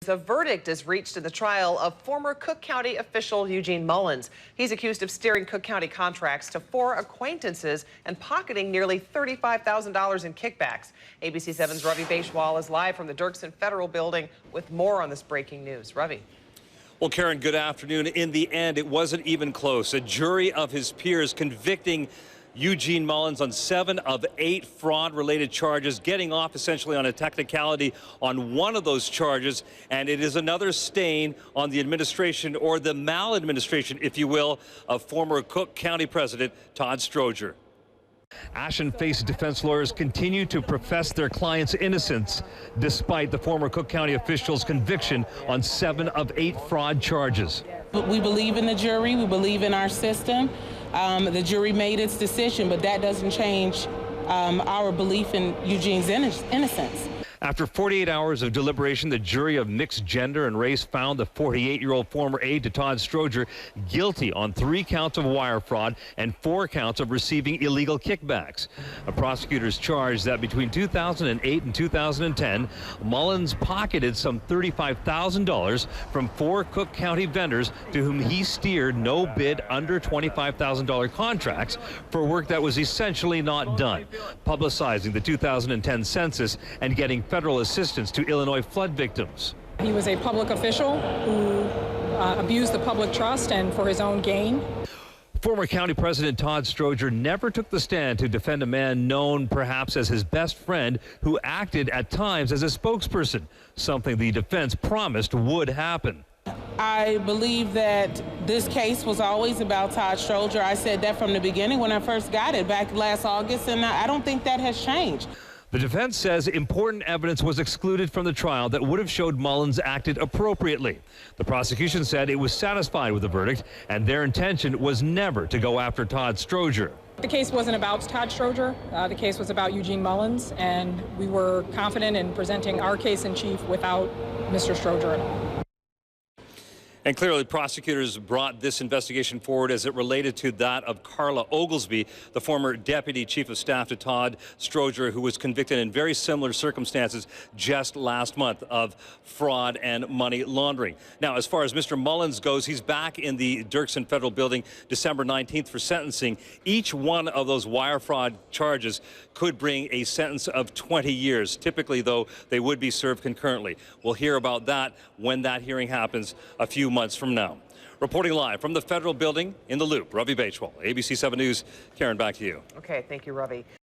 A verdict is reached in the trial of former Cook County official Eugene Mullins. He's accused of steering Cook County contracts to 4 acquaintances and pocketing nearly $35,000 in kickbacks. ABC 7's Ravi Baishwal is live from the Dirksen Federal Building with more on this breaking news. Ravi. Well, Karen, good afternoon. In the end, it wasn't even close. A jury of his peers convicting Eugene Mullins on 7 of 8 fraud-related charges, getting off essentially on a technicality on one of those charges, and it is another stain on the administration, or the maladministration, if you will, of former Cook County President Todd Stroger. Ashen-faced defense lawyers continue to profess their client's innocence, despite the former Cook County official's conviction on 7 of 8 fraud charges. We believe in the jury. We believe in our system. The jury made its decision, but that doesn't change our belief in Eugene's innocence. After 48 hours of deliberation, the jury of mixed gender and race found the 48-year-old former aide to Todd Stroger guilty on 3 counts of wire fraud and 4 counts of receiving illegal kickbacks. Prosecutors charged that between 2008 and 2010, Mullins pocketed some $35,000 from 4 Cook County vendors to whom he steered no-bid under $25,000 contracts for work that was essentially not done, publicizing the 2010 census and getting federal assistance to Illinois flood victims. He was a public official who abused the public trust and for his own gain. Former County President Todd Stroger never took the stand to defend a man known perhaps as his best friend who acted at times as a spokesperson, something the defense promised would happen. I believe that this case was always about Todd Stroger. I said that from the beginning when I first got it back last August, and I don't think that has changed. The defense says important evidence was excluded from the trial that would have showed Mullins acted appropriately. The prosecution said it was satisfied with the verdict, and their intention was never to go after Todd Stroger. The case wasn't about Todd Stroger. The case was about Eugene Mullins, and we were confident in presenting our case in chief without Mr. Stroger at all. And clearly, prosecutors brought this investigation forward as it related to that of Carla Oglesby, the former deputy chief of staff to Todd Stroger, who was convicted in very similar circumstances just last month of fraud and money laundering. Now, as far as Mr. Mullins goes, he's back in the Dirksen Federal Building December 19th for sentencing. Each one of those wire fraud charges could bring a sentence of 20 years. Typically, though, they would be served concurrently. We'll hear about that when that hearing happens a few months from now. Reporting live from the Federal Building in the Loop, Ravi Baishwal, ABC 7 News. Karen, back to you. Okay, thank you, Ravi.